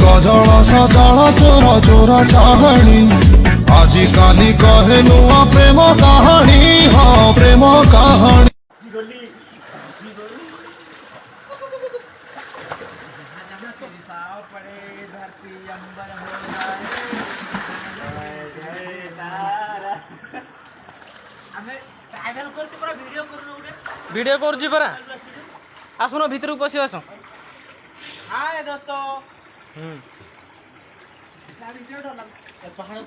गजल सजल चोर चोर चाहणी आजी काली कहे नुआ प्रेम कहानी हाँ प्रेम कहानी वीडियो कर परा आसुन भितर को पशि आस हाय दोस्तों पहाड़